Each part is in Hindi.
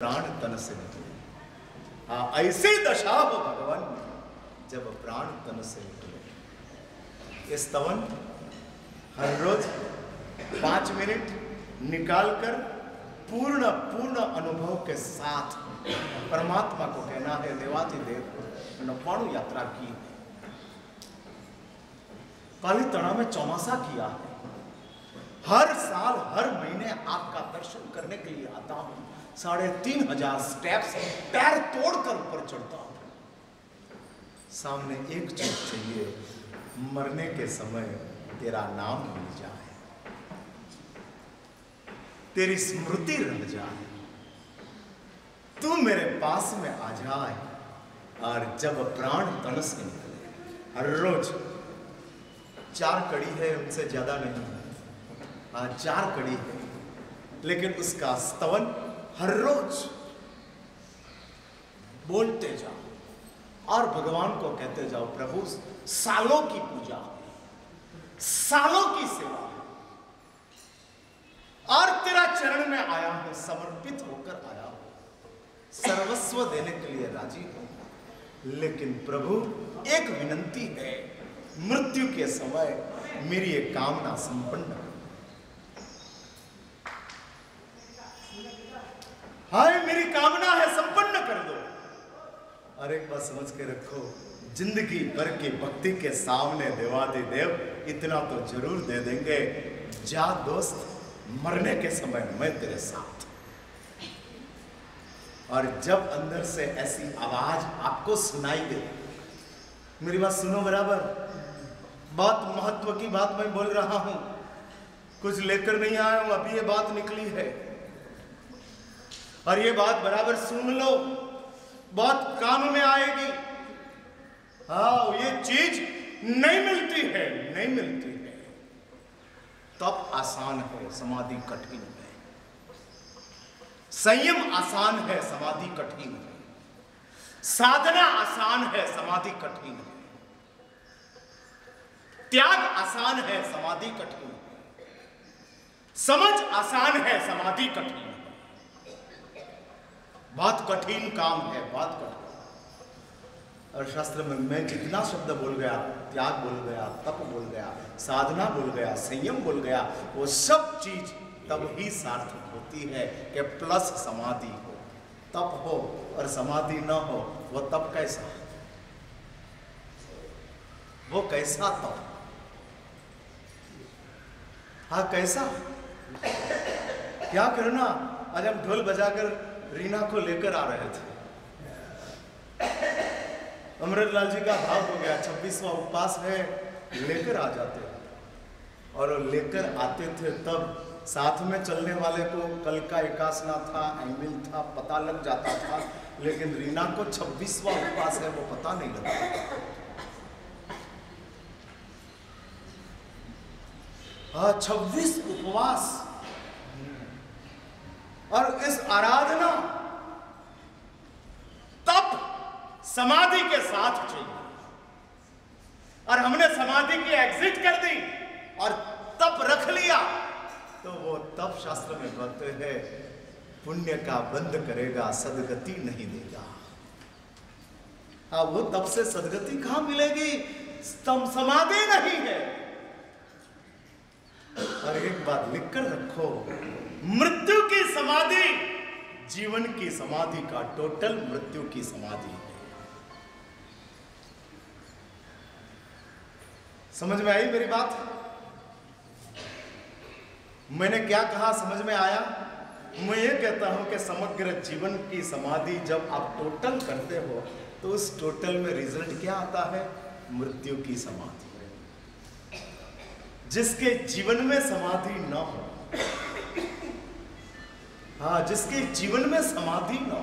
प्राण तन से निकले। हाँ, ऐसी दशा हो भगवान जब प्राण तन से निकले। इस स्तवन हर रोज 5 मिनट निकालकर पूर्ण अनुभव के साथ परमात्मा को कहना है, देवाधिदेव नौपाणु यात्रा की, पालीताना में चौमासा किया है, हर साल हर महीने आपका दर्शन करने के लिए आता हूं, 3500 स्टेप्स पैर तोड़कर ऊपर चढ़ता हूं। सामने एक चीज चाहिए, मरने के समय तेरा नाम मिल जाए, तेरी स्मृति रह जाए, तू मेरे पास में आ जाए। और जब प्राण तन से निकले, हर रोज 4 कड़ी है, उनसे ज्यादा नहीं है, 4 कड़ी है, लेकिन उसका स्तवन हर रोज बोलते जाओ और भगवान को कहते जाओ, प्रभु सालों की पूजा, सालों की सेवा और तेरा चरण में आया हूं, समर्पित होकर आया हूं, सर्वस्व देने के लिए राजी हूं। लेकिन प्रभु एक विनंती है, मृत्यु के समय मेरी एक कामना संपन्न कर। हाय, मेरी कामना है, संपन्न कर दो। और एक बात समझ के रखो, जिंदगी भर की भक्ति के सामने देवाधिदेव इतना तो जरूर दे देंगे, जा दोस्त, मरने के समय मैं तेरे साथ। और जब अंदर से ऐसी आवाज आपको सुनाई दे, मेरी बात सुनो बराबर, बहुत महत्व की बात मैं बोल रहा हूं, कुछ लेकर नहीं आया हूं, अभी ये बात निकली है और ये बात बराबर सुन लो, बहुत काम में आएगी। हाँ, ये चीज नहीं मिलती है, नहीं मिलती है। तप आसान है, समाधि कठिन है, संयम आसान है, समाधि कठिन है, साधना आसान है, समाधि कठिन है, त्याग आसान है, समाधि कठिन है, समझ आसान है, समाधि कठिन है। बहुत कठिन काम है, बहुत कठिन। और शास्त्र में मैं जितना शब्द बोल गया, त्याग बोल गया, तप बोल गया, साधना बोल गया, संयम बोल गया, वो सब चीज तब ही सार्थक होती है कि प्लस समाधि हो। तप हो और समाधि न हो, वो तप कैसा, वो कैसा तप? हाँ, कैसा? क्या करना? आज हम ढोल बजाकर रीना को लेकर आ रहे थे, अमृतलाल जी का भाव हो गया, 26वां उपवास है, लेकर आ जाते, और लेकर आते थे तब साथ में चलने वाले को कल का एकासना था, एमिल था, पता लग जाता था, लेकिन रीना को 26वां उपवास है, वो पता नहीं लगता। हाँ, 26 उपवास और इस आराधना, तप समाधि के साथ चाहिए। और हमने समाधि की एग्जिट कर दी और तप रख लिया, तो वो तप शास्त्र में कहते हैं पुण्य का बंद करेगा, सदगति नहीं देगा। हाँ, वो तप से सदगति कहां मिलेगी? समाधि नहीं है। और एक बात लिख कर रखो, मृत्यु की समाधि जीवन की समाधि का टोटल मृत्यु की समाधि है। समझ में आई मेरी बात? मैंने क्या कहा, समझ में आया? मैं ये कहता हूं कि समग्र जीवन की समाधि जब आप टोटल करते हो, तो उस टोटल में रिजल्ट क्या आता है? मृत्यु की समाधि। जिसके जीवन में समाधि न हो, हाँ, जिसके जीवन में समाधि न हो,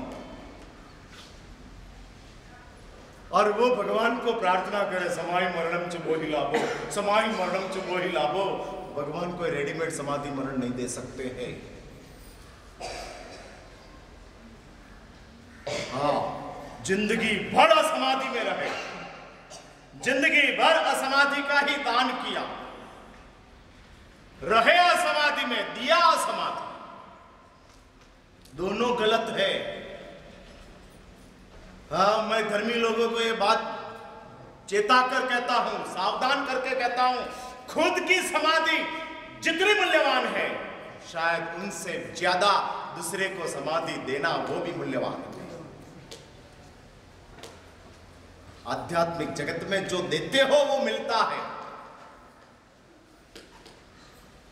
और वो भगवान को प्रार्थना करे, समाई मरणम च मोहि लाभो, समाई मरणम च मोहि लाभो, भगवान को रेडीमेड समाधि मरण नहीं दे सकते हैं। हाँ, जिंदगी भर असमाधि में रहे, जिंदगी भर असमाधि का ही दान किया, रहे असमाधि में, दिया असमाधि, दोनों गलत है। हाँ, मैं धर्मी लोगों को ये बात चेता कर कहता हूं, सावधान करके कहता हूं, खुद की समाधि जितनी मूल्यवान है, शायद उनसे ज्यादा दूसरे को समाधि देना वो भी मूल्यवान है। आध्यात्मिक जगत में जो देते हो वो मिलता है।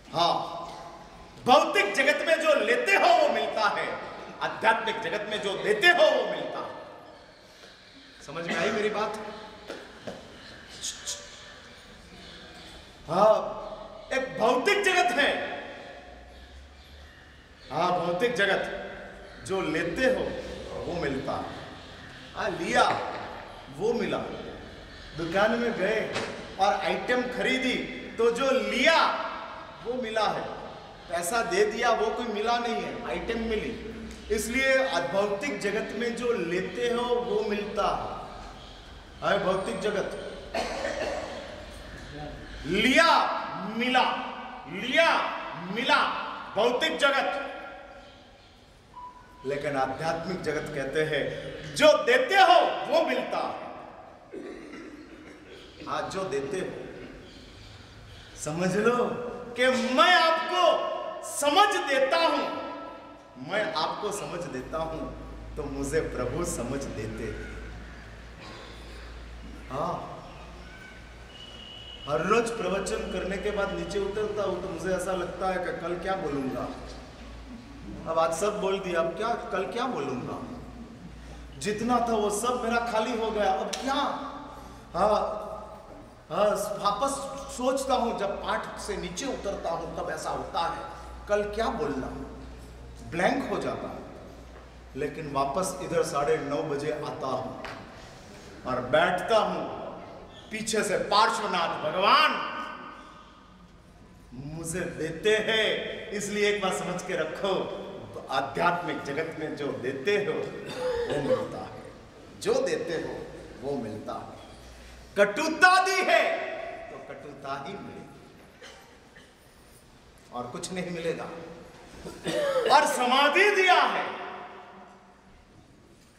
हाँ, भौतिक जगत में जो लेते हो वो मिलता है, आध्यात्मिक जगत में जो देते हो वो मिलता है। समझ में आई मेरी बात? हाँ, एक भौतिक जगत है। हाँ, भौतिक जगत जो लेते हो वो मिलता है। हाँ, लिया वो मिला। दुकान में गए और आइटम खरीदी तो जो लिया वो मिला है। पैसा दे दिया वो कोई मिला नहीं है, आइटम मिली। इसलिए भौतिक जगत में जो लेते हो वो मिलता है। भौतिक जगत लिया मिला, लिया मिला, भौतिक जगत। लेकिन आध्यात्मिक जगत कहते हैं जो देते हो वो मिलता है। आज जो देते हो, समझ लो कि मैं आपको समझ देता हूं, मैं आपको समझ देता हूं तो मुझे प्रभु समझ देते हैं। हाँ, हर रोज प्रवचन करने के बाद नीचे उतरता हूं तो मुझे ऐसा लगता है कि कल क्या बोलूंगा। अब आज सब बोल दिया, अब क्या कल क्या बोलूंगा। जितना था वो सब मेरा खाली हो गया, अब क्या। हाँ, वापस सोचता हूं, जब पाठ से नीचे उतरता हूं तब ऐसा होता है, कल क्या बोलना, ब्लैंक हो जाता हूं। लेकिन वापस इधर 9:30 बजे आता हूं और बैठता हूं, पीछे से पार्श्वनाथ भगवान मुझे देते हैं। इसलिए एक बात समझ के रखो, आध्यात्मिक जगत में जो देते हो वो मिलता है, जो देते हो वो मिलता है। कटुता दी है तो कटुता ही मिलेगी और कुछ नहीं मिलेगा। और समाधि दिया है,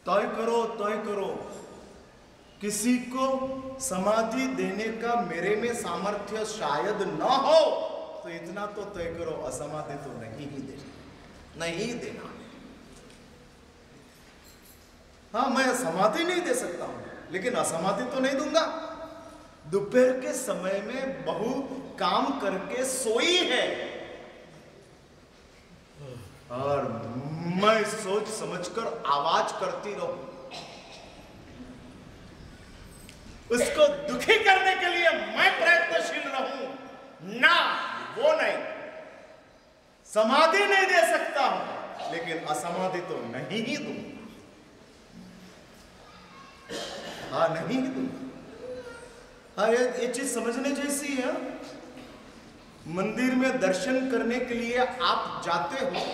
तय करो, तय करो। किसी को समाधि देने का मेरे में सामर्थ्य शायद न हो तो इतना तो तय करो, असमाधि तो नहीं ही देना, नहीं देना। हाँ, मैं समाधि नहीं दे सकता हूं, लेकिन असमाधि तो नहीं दूंगा। दोपहर के समय में बहू काम करके सोई है और मैं सोच समझकर आवाज करती रहूं, उसको दुखी करने के लिए मैं प्रयत्नशील रहूं ना, वो नहीं। समाधि नहीं दे सकता हूं, लेकिन असमाधि तो नहीं ही दूंगा। हाँ, नहीं ही दूंगा। हाँ, ये चीज समझने जैसी है। मंदिर में दर्शन करने के लिए आप जाते हो,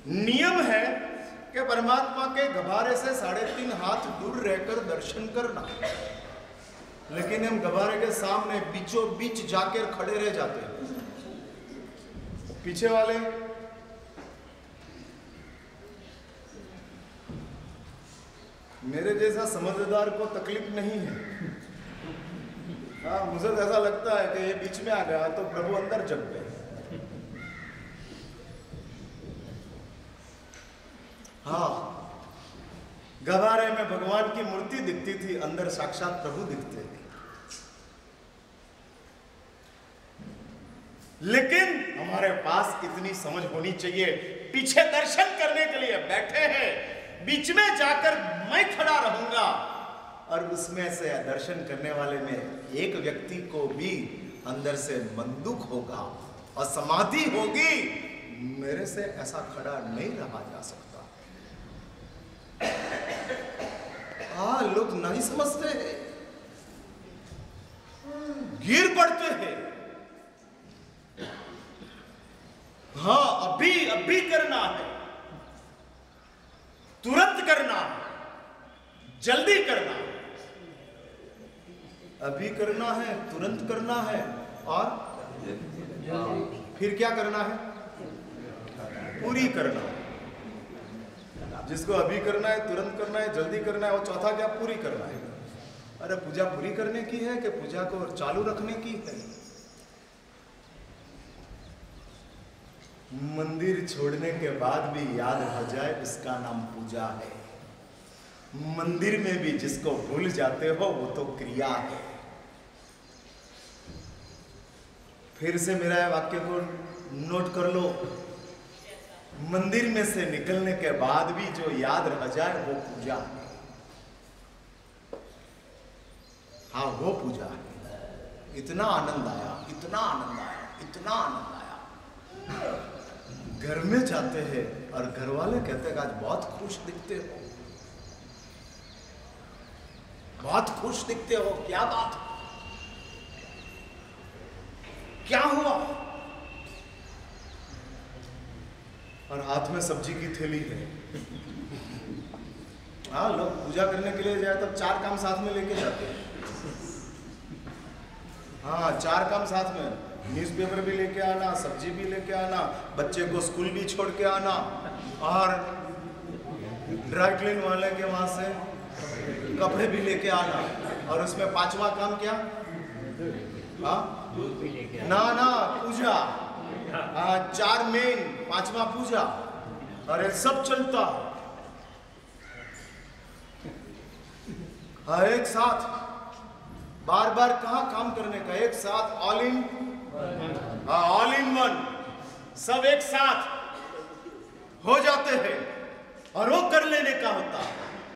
नियम है कि परमात्मा के गभारे से 3.5 हाथ दूर रहकर दर्शन करना। लेकिन हम गभारे के सामने बीचों बीच जाकर खड़े रह जाते हैं। पीछे वाले मेरे जैसा समझदार को तकलीफ नहीं है। हाँ, मुझे तो ऐसा लगता है कि ये बीच में आ गया तो प्रभु अंदर जग गए। हाँ, गवारे में भगवान की मूर्ति दिखती थी, अंदर साक्षात प्रभु दिखते थे। लेकिन हमारे पास इतनी समझ होनी चाहिए, पीछे दर्शन करने के लिए बैठे हैं, बीच में जाकर मैं खड़ा रहूंगा और उसमें से दर्शन करने वाले में एक व्यक्ति को भी अंदर से मंदुक होगा और समाधि होगी। मेरे से ऐसा खड़ा नहीं रहा जा सकता। हाँ, लोग नहीं समझते हैं, गिर पड़ते हैं। हाँ, अभी करना है, तुरंत करना है, जल्दी करना है। अभी करना है, तुरंत करना है और फिर क्या करना है? पूरी करना है। जिसको अभी करना है, तुरंत करना है, जल्दी करना है, और चौथा क्या, पूरी करना है। अरे पूजा पूरी करने की है कि पूजा को चालू रखने की है? मंदिर छोड़ने के बाद भी याद रह जाए, इसका नाम पूजा है। मंदिर में भी जिसको भूल जाते हो वो तो क्रिया है। फिर से मेरा वाक्य को नोट कर लो। मंदिर में से निकलने के बाद भी जो याद रह जाए वो पूजा है। हाँ, वो पूजा है। इतना आनंद आया, इतना आनंद आया, इतना आनंद आया। घर में जाते हैं और घर वाले कहते हैं आज बहुत खुश दिखते हो, बहुत खुश दिखते हो, क्या बात, क्या हुआ? और हाथ में सब्जी की थैली है। हाँ, लोग पूजा करने के लिए जाए तब 4 काम साथ में लेके जाते हैं। हाँ, 4 काम साथ में, न्यूज़पेपर भी लेके आना, सब्जी भी लेके आना, बच्चे को स्कूल भी छोड़ के आना, और ड्राई क्लीन वाले के वहां से कपड़े भी लेके आना। और उसमें 5वां काम क्या? हाँ, ना पूजा। हाँ, 4 मेन, 5वां पूजा। अरे सब चलता हाँ, एक साथ, बार बार कहाँ काम करने का, एक साथ, ऑल इन वन, सब एक साथ हो जाते हैं और वो कर लेने का होता है।